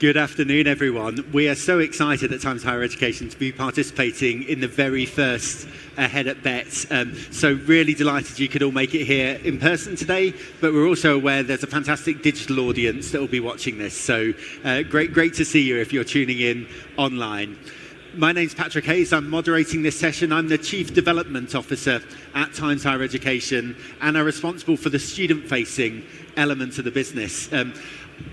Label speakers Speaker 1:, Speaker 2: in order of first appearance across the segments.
Speaker 1: Good afternoon, everyone. We are so excited at Times Higher Education to be participating in the very first Ahead at Bett. So really delighted you could all make it here in person today, but we're also aware there's a fantastic digital audience that will be watching this. So great to see you if you're tuning in online. My name's Patrick Hayes. I'm moderating this session. I'm the Chief Development Officer at Times Higher Education and I'm responsible for the student-facing element of the business.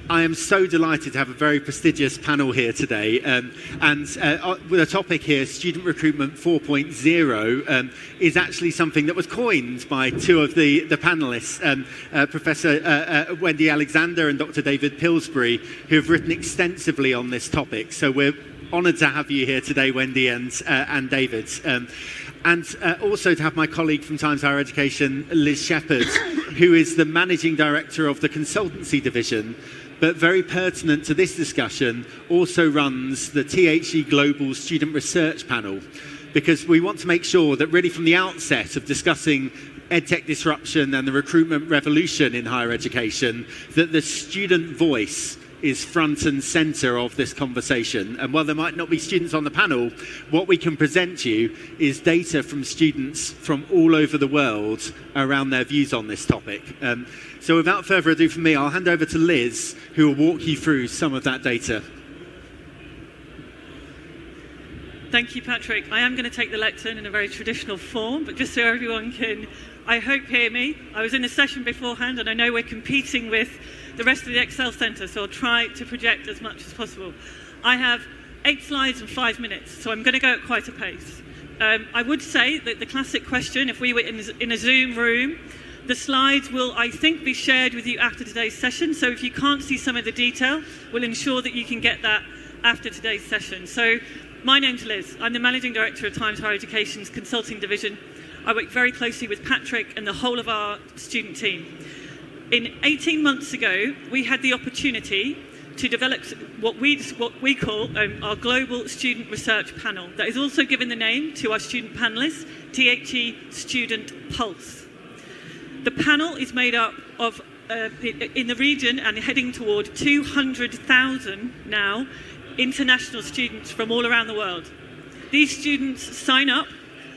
Speaker 1: I am so delighted to have a very prestigious panel here today, with a topic here, Student Recruitment 4.0, is actually something that was coined by two of the panellists, Professor Wendy Alexander and Dr. David Pilsbury, who have written extensively on this topic. So we're honoured to have you here today, Wendy and David. And also to have my colleague from Times Higher Education, Liz Shepherd, who is the Managing Director of the Consultancy Division, but very pertinent to this discussion, also runs the THE Global Student Research Panel, because we want to make sure that really from the outset of discussing EdTech disruption and the recruitment revolution in higher education, that the student voice is front and centre of this conversation. And while there might not be students on the panel, what we can present you is data from students from all over the world around their views on this topic. So without further ado from me, I'll hand over to Liz, who will walk you through some of that data.
Speaker 2: Thank you, Patrick. I am going to take the lectern in a very traditional form, but just so everyone can, I hope, hear me. I was in a session beforehand, and I know we're competing with the rest of the Excel Centre, so I'll try to project as much as possible. I have 8 slides and 5 minutes, so I'm going to go at quite a pace. I would say that the classic question, if we were in a Zoom room, the slides will, I think, be shared with you after today's session, so if you can't see some of the detail, we'll ensure that you can get that after today's session. So my name's Liz. I'm the Managing Director of Times Higher Education's Consulting Division. I work very closely with Patrick and the whole of our student team. 18 months ago, we had the opportunity to develop what we call our Global Student Research Panel. That is also given the name to our student panellists, THE Student Pulse. The panel is made up of, in the region and heading toward 200,000 now, international students from all around the world. These students sign up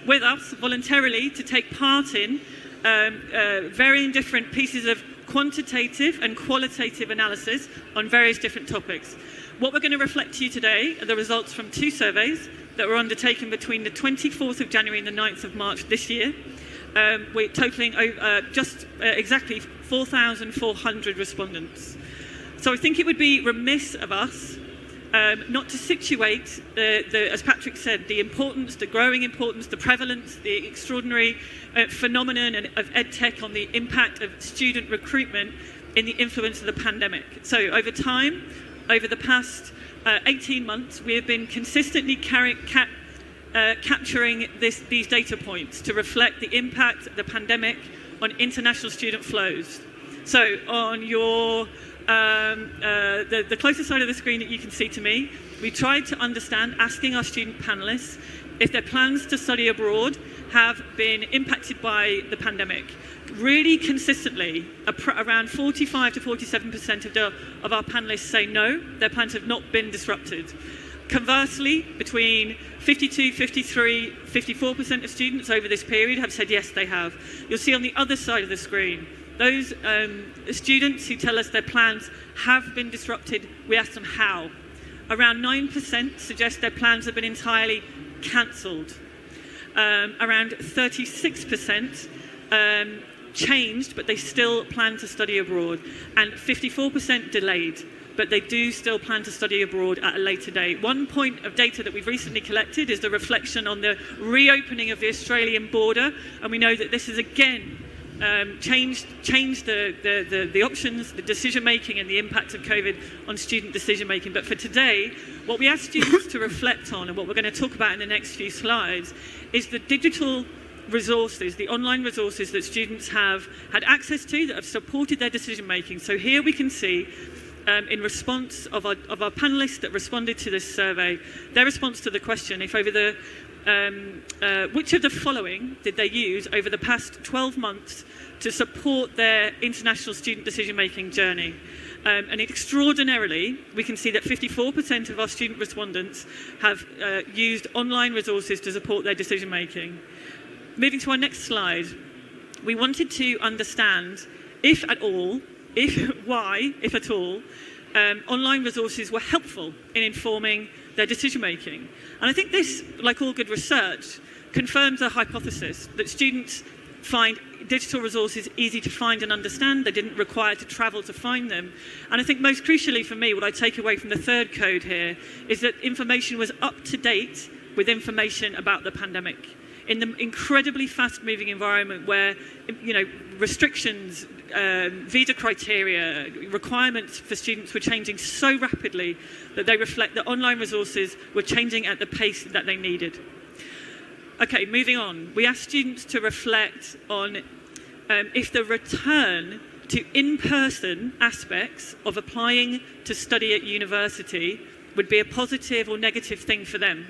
Speaker 2: with us voluntarily to take part in varying different pieces of quantitative and qualitative analysis on various different topics. What we're going to reflect to you today are the results from 2 surveys that were undertaken between the 24th of January and the 9th of March this year. We're totaling exactly 4,400 respondents. So I think it would be remiss of us not to situate, as Patrick said, the importance, the growing importance, the prevalence, the extraordinary phenomenon of EdTech on the impact of student recruitment in the influence of the pandemic. So over time, over the past 18 months, we have been consistently capturing these data points to reflect the impact of the pandemic on international student flows. So on your the closest side of the screen that you can see to me, we tried to understand, asking our student panellists if their plans to study abroad have been impacted by the pandemic. Really consistently, around 45 to 47% of our panellists say no, their plans have not been disrupted. Conversely, between 52, 53, 54% of students over this period have said yes, they have. You'll see on the other side of the screen, those students who tell us their plans have been disrupted, we ask them how. Around 9% suggest their plans have been entirely cancelled. Around 36% changed, but they still plan to study abroad. And 54% delayed, but they do still plan to study abroad at a later date. One point of data that we've recently collected is the reflection on the reopening of the Australian border, and we know that this has again changed the options, the decision making, and the impact of COVID on student decision making. But for today, what we ask students to reflect on, and what we're going to talk about in the next few slides, is the digital resources, the online resources that students have had access to that have supported their decision making. So here we can see, in response of our panellists that responded to this survey, their response to the question, if over the which of the following did they use over the past 12 months to support their international student decision-making journey? And extraordinarily, we can see that 54% of our student respondents have used online resources to support their decision making. Moving to our next slide, we wanted to understand if at all, why, if at all, online resources were helpful in informing their decision making. And I think this, like all good research, confirms a hypothesis that students find digital resources easy to find and understand. They didn't require to travel to find them. And I think most crucially for me, what I take away from the third code here is that information was up to date with information about the pandemic. In the incredibly fast-moving environment where, restrictions, visa criteria, requirements for students were changing so rapidly that they reflect that online resources were changing at the pace that they needed. Okay, moving on. We asked students to reflect on if the return to in-person aspects of applying to study at university would be a positive or negative thing for them.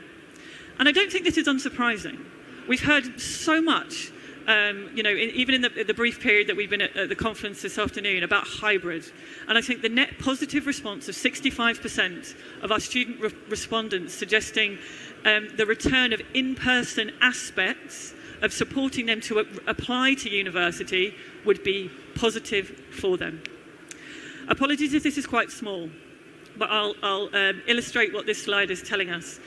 Speaker 2: And I don't think this is unsurprising. We've heard so much, even in the brief period that we've been at the conference this afternoon about hybrid. And I think the net positive response of 65% of our student respondents suggesting the return of in-person aspects of supporting them to apply to university would be positive for them. Apologies if this is quite small, but I'll illustrate what this slide is telling us.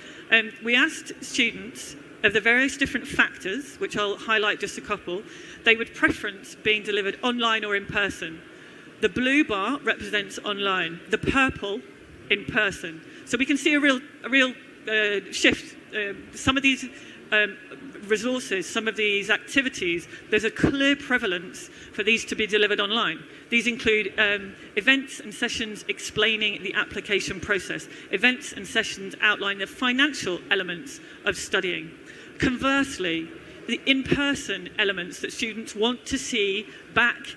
Speaker 2: We asked students of the various different factors, which I'll highlight just a couple, they would preference being delivered online or in person. The blue bar represents online, the purple in person. So we can see a real shift. Some of these resources, some of these activities, there's a clear prevalence for these to be delivered online. These include events and sessions explaining the application process, events and sessions outlining the financial elements of studying. Conversely, the in-person elements that students want to see back,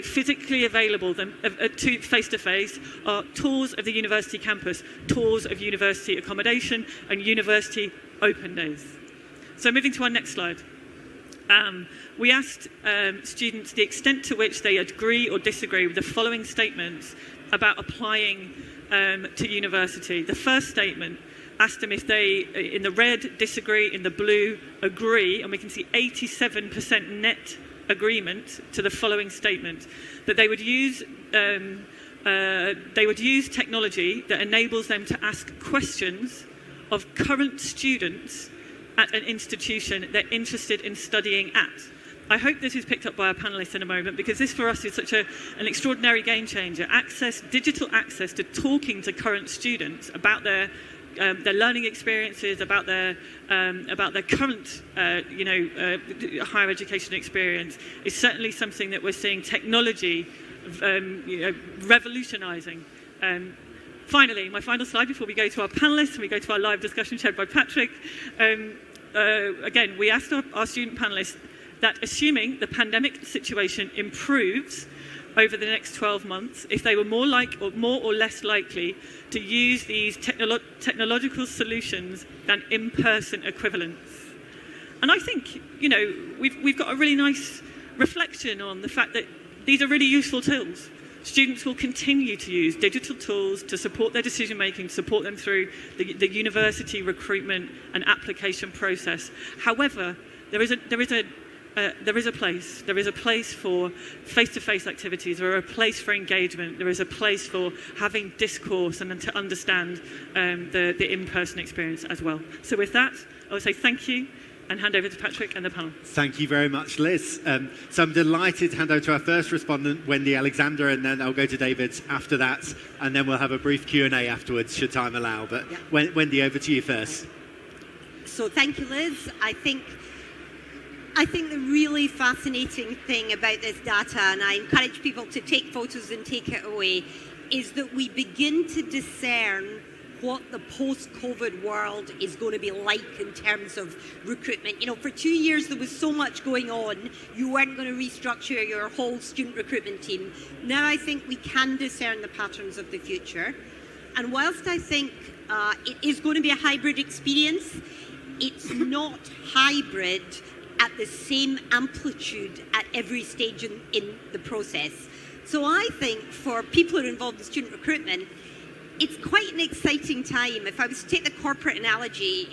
Speaker 2: physically available face-to-face are tours of the university campus, tours of university accommodation, and university open days. So moving to our next slide. We asked students the extent to which they agree or disagree with the following statements about applying to university. The first statement asked them if they, in the red, disagree, in the blue, agree, and we can see 87% net agreement to the following statement, that they would use technology that enables them to ask questions of current students at an institution they're interested in studying at. I hope this is picked up by our panellists in a moment, because this for us is such an extraordinary game changer. Digital access to talking to current students about their learning experiences, about their current higher education experience is certainly something that we're seeing technology revolutionising. Finally, my final slide before we go to our panellists and we go to our live discussion chaired by Patrick. Again, we asked our student panellists that assuming the pandemic situation improves over the next 12 months, if they were more or less likely to use these technological solutions than in-person equivalents. And I think, we've got a really nice reflection on the fact that these are really useful tools. Students will continue to use digital tools to support their decision making, support them through the university recruitment and application process. However, there is a place for face-to-face activities. There is a place for engagement. There is a place for having discourse and to understand the in-person experience as well. So with that, I would say thank you and hand over to Patrick and the panel.
Speaker 1: Thank you very much, Liz. So I'm delighted to hand over to our first respondent, Wendy Alexander, and then I'll go to David after that, and then we'll have a brief Q&A afterwards, should time allow. But yeah. Wendy, over to you first.
Speaker 3: So thank you, Liz. I think the really fascinating thing about this data, and I encourage people to take photos and take it away, is that we begin to discern what the post-COVID world is going to be like in terms of recruitment. For 2 years there was so much going on, you weren't going to restructure your whole student recruitment team. Now I think we can discern the patterns of the future. And whilst I think it is going to be a hybrid experience, it's not hybrid at the same amplitude at every stage in the process. So I think for people who are involved in student recruitment, it's quite an exciting time. If I was to take the corporate analogy,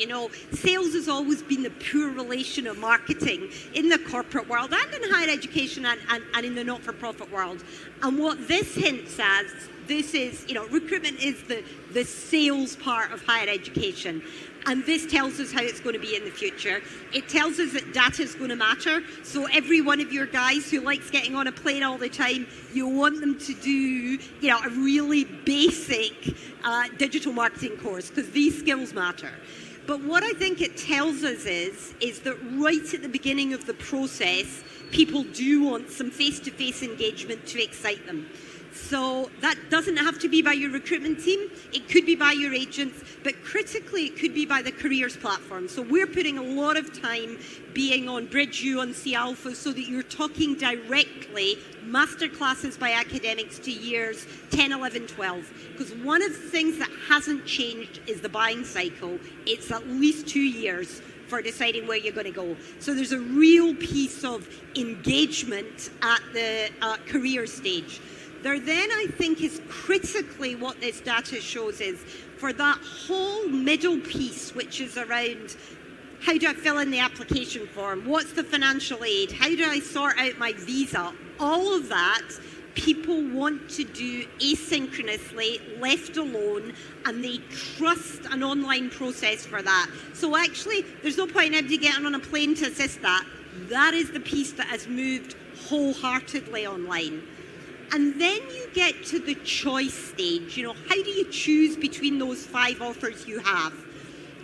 Speaker 3: sales has always been the poor relation of marketing in the corporate world and in higher education and in the not-for-profit world. And what this hints at, this is, recruitment is the sales part of higher education. And this tells us how it's going to be in the future. It tells us that data is going to matter. So every one of your guys who likes getting on a plane all the time, you want them to do, a really basic digital marketing course, because these skills matter. But what I think it tells us is that right at the beginning of the process, people do want some face-to-face engagement to excite them. So that doesn't have to be by your recruitment team. It could be by your agents, but critically, it could be by the careers platform. So we're putting a lot of time being on BridgeU, on C Alpha, so that you're talking directly masterclasses by academics to years 10, 11, 12. Because one of the things that hasn't changed is the buying cycle. It's at least 2 years for deciding where you're going to go. So there's a real piece of engagement at the career stage. There then, I think, is critically what this data shows is for that whole middle piece, which is around how do I fill in the application form? What's the financial aid? How do I sort out my visa? All of that, people want to do asynchronously, left alone, and they trust an online process for that. So actually, there's no point in anybody getting on a plane to assist that. That is the piece that has moved wholeheartedly online. And then you get to the choice stage. How do you choose between those 5 offers you have?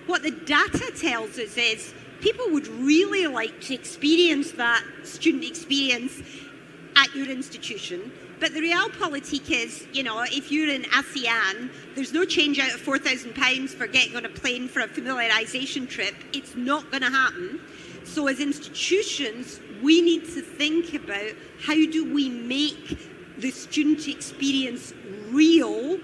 Speaker 3: What the data tells us is people would really like to experience that student experience at your institution. But the realpolitik is, if you're in ASEAN, there's no change out of £4,000 for getting on a plane for a familiarisation trip. It's not going to happen. So as institutions, we need to think about how do we make the student experience real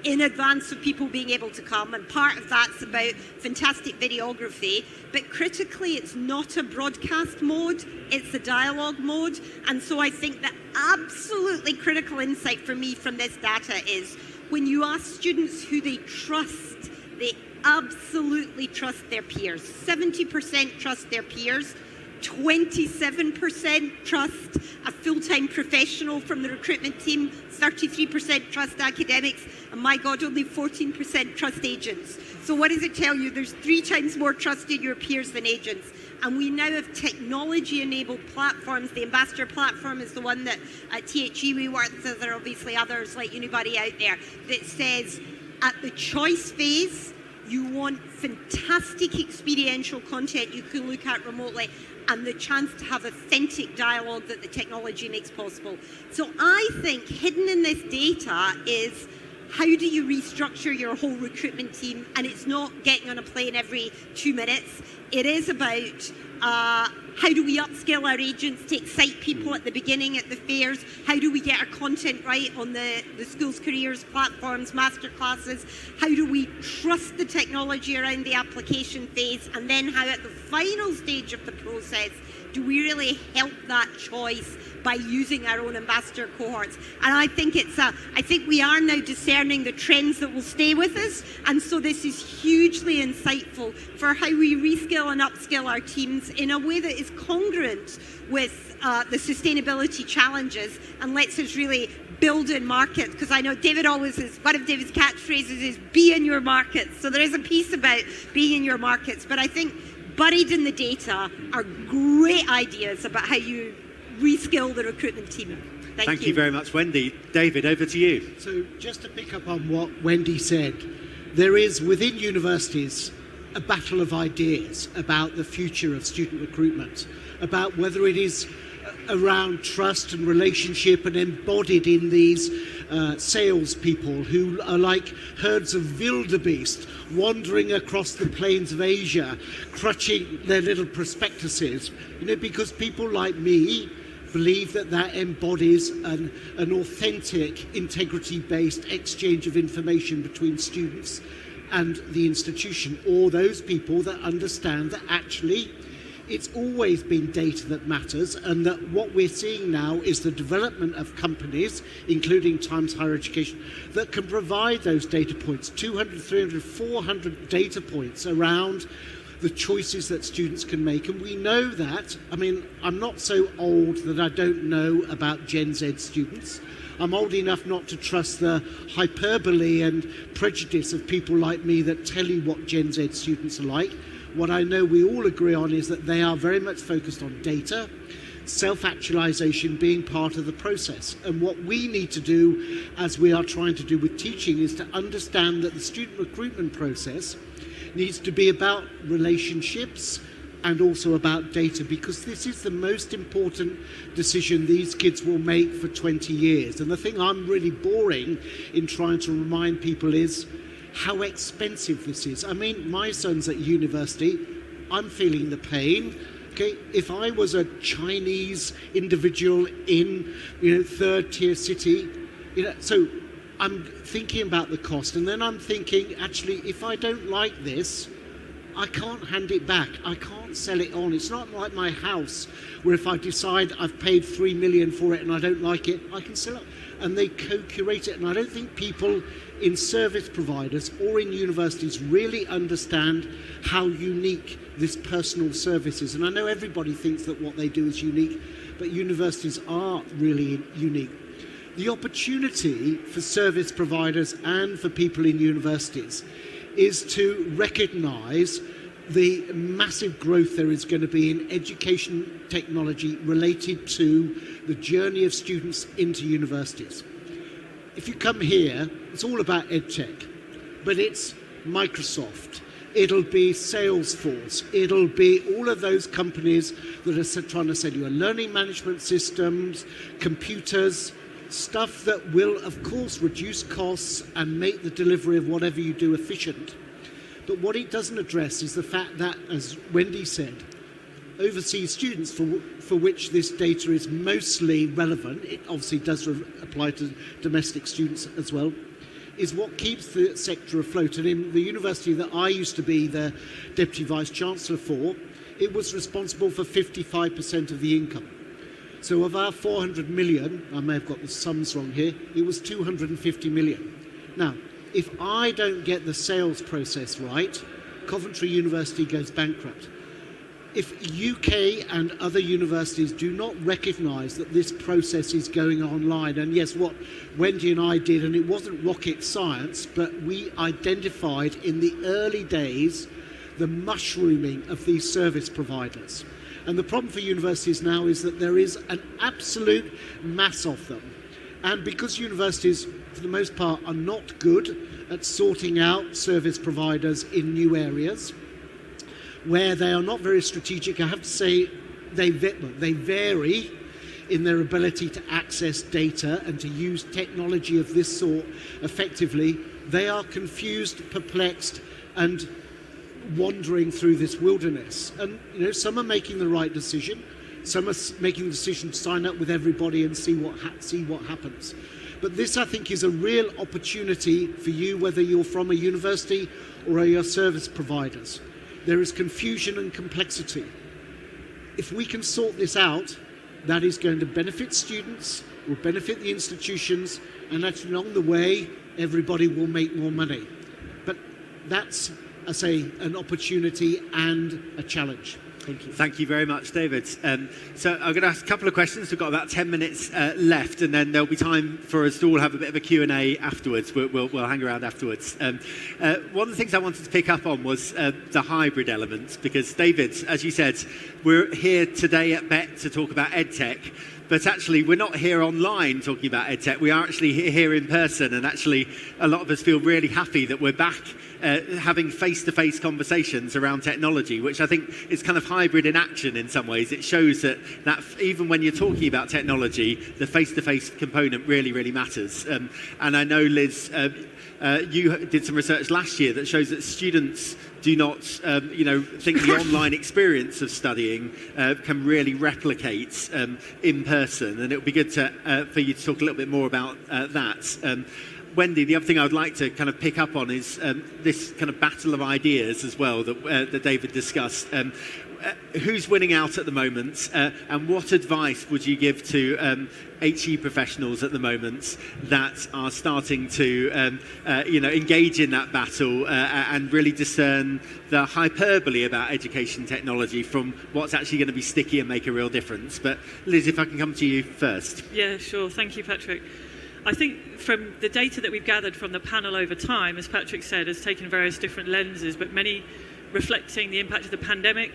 Speaker 3: in advance of people being able to come, and part of that's about fantastic videography, but critically it's not a broadcast mode, it's a dialogue mode. And so I think the absolutely critical insight for me from this data is when you ask students who they trust, they absolutely trust their peers. 70% trust their peers, 27% trust a full-time professional from the recruitment team, 33% trust academics, and my God, only 14% trust agents. So what does it tell you? There's 3 times more trust in your peers than agents. And we now have technology-enabled platforms. The Ambassador platform is the one that at THE we work with. There are obviously others like Unibody out there that says at the choice phase, you want fantastic experiential content you can look at remotely and the chance to have authentic dialogue that the technology makes possible. So I think hidden in this data is how do you restructure your whole recruitment team? And it's not getting on a plane every 2 minutes. It is about how do we upskill our agents to excite people at the beginning at the fairs? How do we get our content right on the schools' careers platforms, masterclasses? How do we trust the technology around the application phase? And then how at the final stage of the process do we really help that choice by using our own ambassador cohorts? And I think I think we are now discerning the trends that will stay with us. And so this is hugely insightful for how we reskill and upskill our teams in a way that is congruent with the sustainability challenges and lets us really build in markets. Because I know David always is, one of David's catchphrases is be in your markets. So there is a piece about being in your markets. But I think buried in the data are great ideas about how you reskill the recruitment team. Thank you
Speaker 1: very much, Wendy. David, over to you.
Speaker 4: So just to pick up on what Wendy said, there is within universities a battle of ideas about the future of student recruitment, about whether it is around trust and relationship and embodied in these salespeople who are like herds of wildebeest wandering across the plains of Asia, crutching their little prospectuses, because people like me believe that embodies an authentic, integrity-based exchange of information between students and the institution, or those people that understand that actually it's always been data that matters, and that what we're seeing now is the development of companies, including Times Higher Education, that can provide those data points, 200, 300, 400 data points around the choices that students can make. And we know that, I mean, I'm not so old that I don't know about Gen Z students. I'm old enough not to trust the hyperbole and prejudice of people like me that tell you what Gen Z students are like. What I know we all agree on is that they are very much focused on data, self-actualization being part of the process. And what we need to do, as we are trying to do with teaching, is to understand that the student recruitment process needs to be about relationships and also about data, because this is the most important decision these kids will make for 20 years. And the thing I'm really boring in trying to remind people is how expensive this is. I mean, my son's at university, I'm feeling the pain. Okay, if I was a Chinese individual in, third tier city, so I'm thinking about the cost, and then I'm thinking, actually, if I don't like this, I can't hand it back. I can't sell it on. It's not like my house, where if I decide I've paid 3 million for it and I don't like it, I can sell it. And they co-curate it. And I don't think people in service providers or in universities really understand how unique this personal service is. And I know everybody thinks that what they do is unique, but universities are really unique. The opportunity for service providers and for people in universities is to recognise the massive growth there is going to be in education technology related to the journey of students into universities. If you come here, it's all about EdTech, but it's Microsoft, it'll be Salesforce, it'll be all of those companies that are trying to sell you learning management systems, computers, stuff that will, of course, reduce costs and make the delivery of whatever you do efficient. But what it doesn't address is the fact that, as Wendy said, overseas students for which this data is mostly relevant, it obviously does apply to domestic students as well, is what keeps the sector afloat. And in the university that I used to be the Deputy Vice-Chancellor for, it was responsible for 55% of the income. So of our 400 million, I may have got the sums wrong here, it was 250 million. Now, if I don't get the sales process right, Coventry University goes bankrupt. If UK and other universities do not recognise that this process is going online, and yes, what Wendy and I did, and it wasn't rocket science, but we identified in the early days the mushrooming of these service providers. And the problem for universities now is that there is an absolute mass of them. And because universities, for the most part, are not good at sorting out service providers in new areas, where they are not very strategic, I have to say they vary in their ability to access data and to use technology of this sort effectively. They are confused, perplexed, and wandering through this wilderness. And some are making the right decision, some are making the decision to sign up with everybody and see what happens. But this, I think, is a real opportunity for you, whether you're from a university or are service providers. There is confusion and complexity. If we can sort this out, that is going to benefit students, will benefit the institutions, and actually along the way, everybody will make more money. But that's, I say, an opportunity and a challenge. Thank you.
Speaker 1: Thank you very much, David. So I'm going to ask a couple of questions. We've got about 10 minutes left, and then there'll be time for us to all have a bit of a Q&A afterwards. We'll hang around afterwards. One of the things I wanted to pick up on was the hybrid element, because, David, as you said, we're here today at Bett to talk about EdTech, but actually we're not here online talking about EdTech. We are actually here in person, and actually a lot of us feel really happy that we're back having face-to-face conversations around technology, which I think is kind of hybrid in action in some ways. It shows that even when you're talking about technology, the face-to-face component really, really matters. And I know, Liz, you did some research last year that shows that students do not, think the online experience of studying can really replicate in person. And it would be good for you to talk a little bit more about that. Wendy, the other thing I would like to kind of pick up on is this kind of battle of ideas as well that David discussed. who's winning out at the moment, and what advice would you give to HE professionals at the moment that are starting to engage in that battle and really discern the hyperbole about education technology from what's actually going to be sticky and make a real difference? But Liz, if I can come to you first.
Speaker 2: Yeah, sure. Thank you, Patrick. I think from the data that we've gathered from the panel over time, as Patrick said, has taken various different lenses, but many reflecting the impact of the pandemic,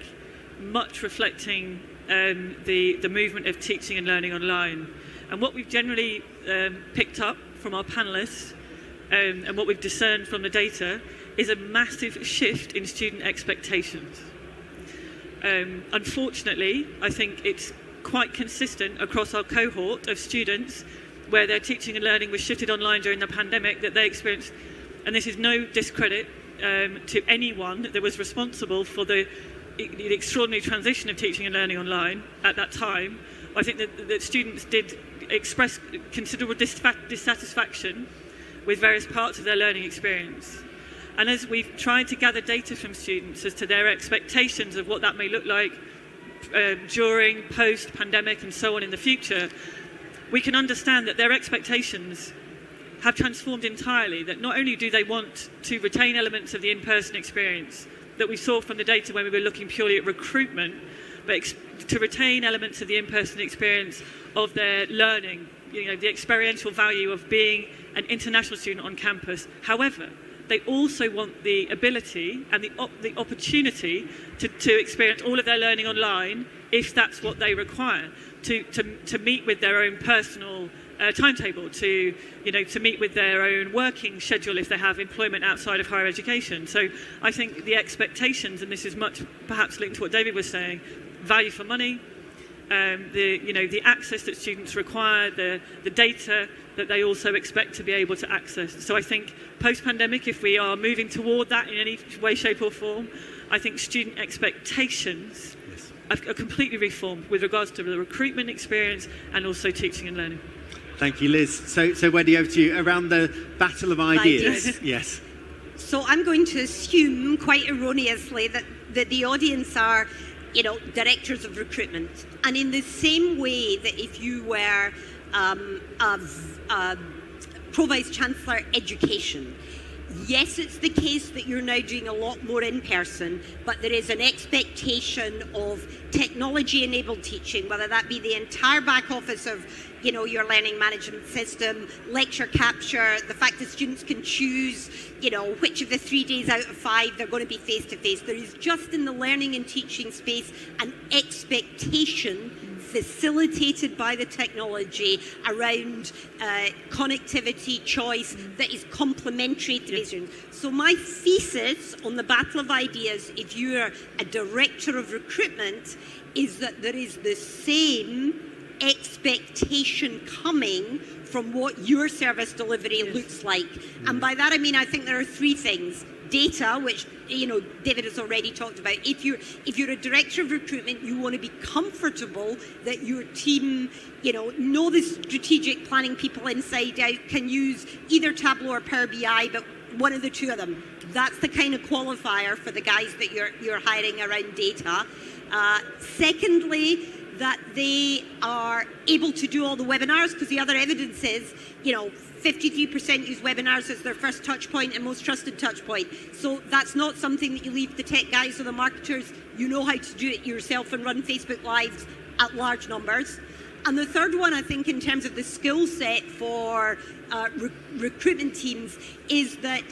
Speaker 2: much reflecting the movement of teaching and learning online. And what we've generally picked up from our panellists and what we've discerned from the data is a massive shift in student expectations. Unfortunately, I think it's quite consistent across our cohort of students where their teaching and learning was shifted online during the pandemic that they experienced, and this is no discredit to anyone that was responsible for the extraordinary transition of teaching and learning online at that time. I think that students did express considerable dissatisfaction with various parts of their learning experience. And as we've tried to gather data from students as to their expectations of what that may look like during, post-pandemic and so on in the future, we can understand that their expectations have transformed entirely, that not only do they want to retain elements of the in-person experience that we saw from the data when we were looking purely at recruitment, but to retain elements of the in-person experience of their learning, the experiential value of being an international student on campus. However, they also want the ability and the opportunity to experience all of their learning online if that's what they require, to meet with their own personal timetable, to meet with their own working schedule if they have employment outside of higher education. So I think the expectations, and this is much perhaps linked to what David was saying, value for money, the access that students require, the data that they also expect to be able to access. So I think post-pandemic, if we are moving toward that in any way, shape or form, I think student expectations are completely reformed with regards to the recruitment experience and also teaching and learning.
Speaker 1: Thank you, Liz. So Wendy, over to you. Around the battle of ideas. Yes.
Speaker 3: So I'm going to assume, quite erroneously, that the audience are, directors of recruitment. And in the same way that if you were Pro Vice Chancellor Education, yes, it's the case that you're now doing a lot more in person, but there is an expectation of technology-enabled teaching, whether that be the entire back office of your learning management system, lecture capture, the fact that students can choose, which of the 3 days out of 5 they're going to be face-to-face. There is just in the learning and teaching space an expectation facilitated by the technology around connectivity choice that is complementary to these students. So my thesis on the battle of ideas, if you're a director of recruitment, is that there is the same expectation coming from what your service delivery looks like. And by that I mean, I think there are 3 things. Data, which David has already talked about. If you're a director of recruitment, you want to be comfortable that your team, know the strategic planning people inside out, can use either Tableau or Power BI, but one of the 2 of them. That's the kind of qualifier for the guys that you're hiring around data. Secondly, that they are able to do all the webinars, because the other evidence is, 53% use webinars as their first touch point and most trusted touch point. So that's not something that you leave the tech guys or the marketers. You know how to do it yourself and run Facebook Lives at large numbers. And the third one, I think, in terms of the skill set for recruitment teams, is that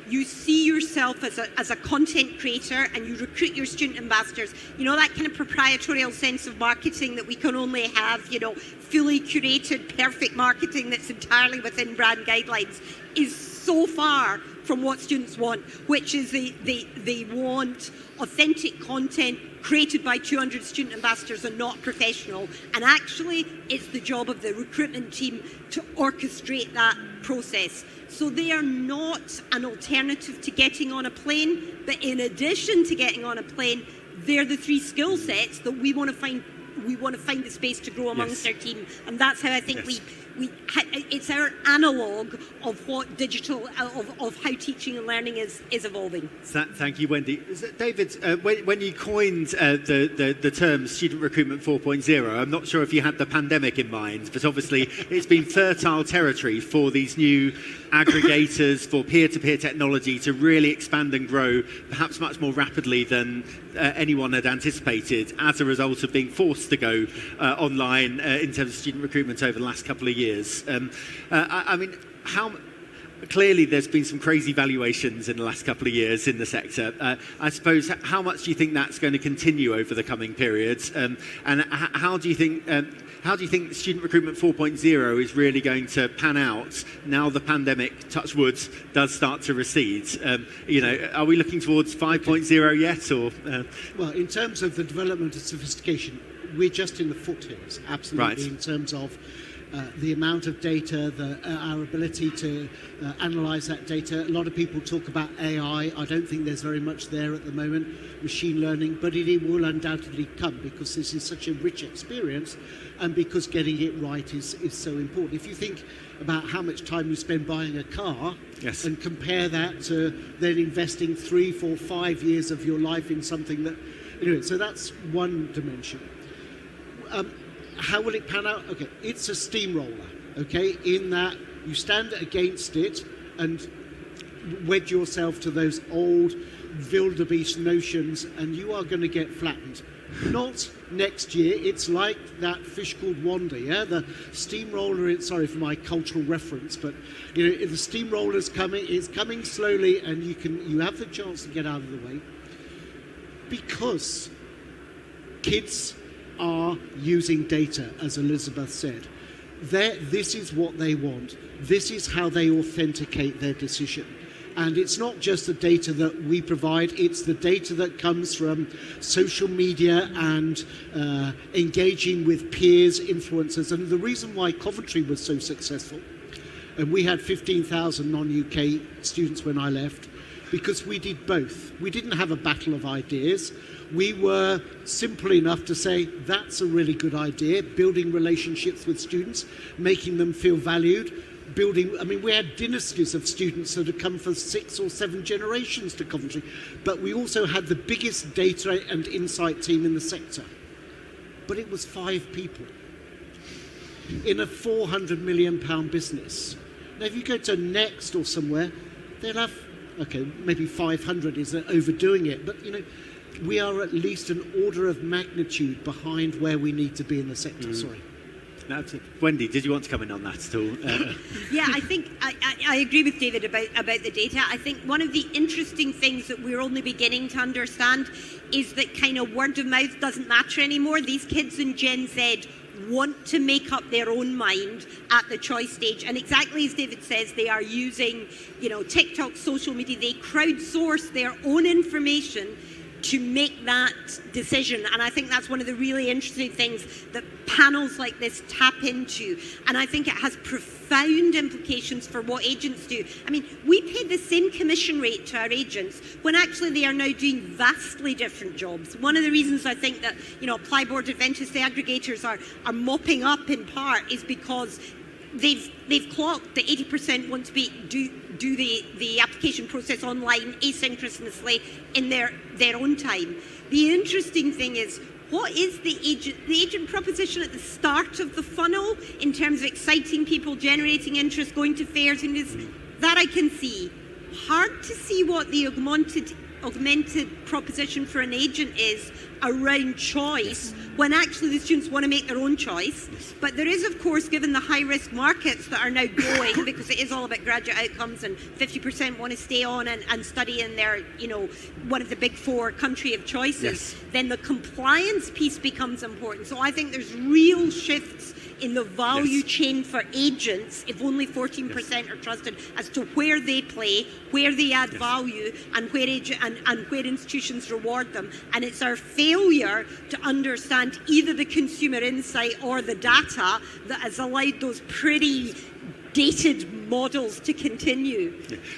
Speaker 3: you see yourself as a content creator and you recruit your student ambassadors. That kind of proprietorial sense of marketing that we can only have, fully curated, perfect marketing that's entirely within brand guidelines, is so far from what students want, which is they want authentic content created by 200 student ambassadors and not professional. And actually, it's the job of the recruitment team to orchestrate that process. So they are not an alternative to getting on a plane, but in addition to getting on a plane, they're the 3 skill sets that we want to find we want to find the space to grow amongst
Speaker 1: Yes.
Speaker 3: our team, and that's how I think
Speaker 1: Yes.
Speaker 3: it's our analogue of what digital of how teaching and learning is evolving.
Speaker 1: Thank you, Wendy. David, when you coined the term student recruitment 4.0, I'm not sure if you had the pandemic in mind, but obviously it's been fertile territory for these new aggregators, for peer-to-peer technology to really expand and grow, perhaps much more rapidly than anyone had anticipated as a result of being forced to go online in terms of student recruitment over the last couple of years. I mean, clearly there's been some crazy valuations in the last couple of years in the sector. I suppose, how much do you think that's going to continue over the coming periods? And how do you think student recruitment 4.0 is really going to pan out now the pandemic, touch wood, does start to recede? Are we looking towards 5.0 yet? Or
Speaker 4: Well, in terms of the development of sophistication, we're just in the foothills, absolutely,
Speaker 1: Right.
Speaker 4: in terms of the amount of data, our ability to analyse that data. A lot of people talk about AI. I don't think there's very much there at the moment, machine learning, but it will undoubtedly come because this is such a rich experience and because getting it right is so important. If you think about how much time you spend buying a car,
Speaker 1: Yes.
Speaker 4: and compare that to then investing 3, 4, 5 years of your life in something that, so that's one dimension. How will it pan out? Okay, it's a steamroller, okay, in that you stand against it and wed yourself to those old wildebeest notions and you are going to get flattened. Not next year. It's like that fish called Wanda, yeah? The steamroller, sorry for my cultural reference, but if the steamroller's coming, it's coming slowly and you have the chance to get out of the way because kids are using data, as Elizabeth said. This is what they want. This is how they authenticate their decision. And it's not just the data that we provide, it's the data that comes from social media and engaging with peers, influencers. And the reason why Coventry was so successful, and we had 15,000 non-UK students when I left, because we did both. We didn't have a battle of ideas. We were simple enough to say, that's a really good idea, building relationships with students, making them feel valued, we had dynasties of students that had come for 6 or 7 generations to Coventry, but we also had the biggest data and insight team in the sector. But it was 5 people in a £400 million business. Now, if you go to Next or somewhere, they'll have, maybe 500 is overdoing it, but we are at least an order of magnitude behind where we need to be in the sector. Sorry.
Speaker 1: Wendy, did you want to come in on that at all?
Speaker 3: Yeah, I think I agree with David about the data. I think one of the interesting things that we're only beginning to understand is that kind of word of mouth doesn't matter anymore. These kids in Gen Z want to make up their own mind at the choice stage. And exactly as David says, they are using, TikTok, social media. They crowdsource their own information to make that decision. And I think that's one of the really interesting things that panels like this tap into. And I think it has profound implications for what agents do. We pay the same commission rate to our agents when actually they are now doing vastly different jobs. One of the reasons I think that, Plyboard Adventist aggregators are mopping up in part is because they've clocked that 80% want to do the application process online asynchronously in their own time. The interesting thing is, what is the agent proposition at the start of the funnel in terms of exciting people, generating interest, going to fairs, and that I can see. Hard to see what the augmented proposition for an agent is around choice when actually the students want to make their own choice. But there is, of course, given the high-risk markets that are now growing, because it is all about graduate outcomes and 50% want to stay on and study in their, one of the big 4 country of choices, then the compliance piece becomes important. So I think there's real shifts in the value chain for agents, if only 14% are trusted, as to where they play, where they add value, and where institutions reward them. And it's our failure to understand either the consumer insight or the data that has allowed those pretty dated models to continue.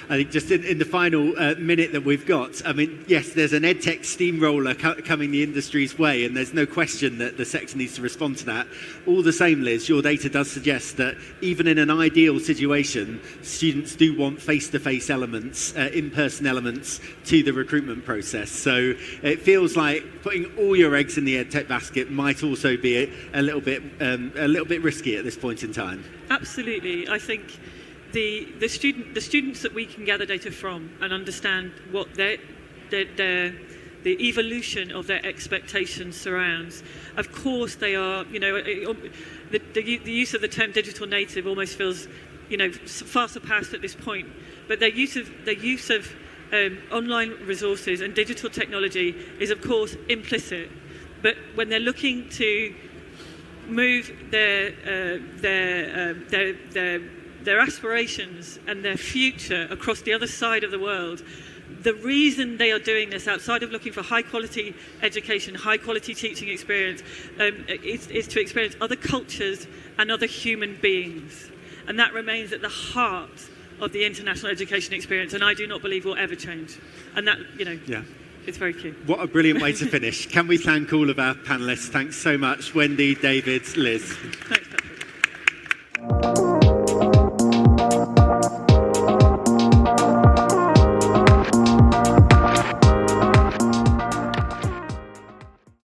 Speaker 1: I think just in the final minute that we've got, I mean, yes, there's an EdTech steamroller coming the industry's way, and there's no question that the sector needs to respond to that. All the same, Liz, your data does suggest that even in an ideal situation, students do want face-to-face elements, in-person elements to the recruitment process. So it feels like putting all your eggs in the EdTech basket might also be a little bit risky at this point in time.
Speaker 2: Absolutely. I think the students that we can gather data from and understand what the evolution of their expectations surrounds. Of course, they are, the use of the term digital native almost feels, far surpassed at this point. But their use of online resources and digital technology is, of course, implicit. But when they're looking to move their aspirations and their future across the other side of the world, the reason they are doing this, outside of looking for high quality education, high quality teaching experience, is to experience other cultures and other human beings. And that remains at the heart of the international education experience, and I do not believe will ever change. And that, it's very key.
Speaker 1: What a brilliant way to finish. Can we thank all of our panellists? Thanks so much, Wendy, David, Liz.
Speaker 2: Thanks.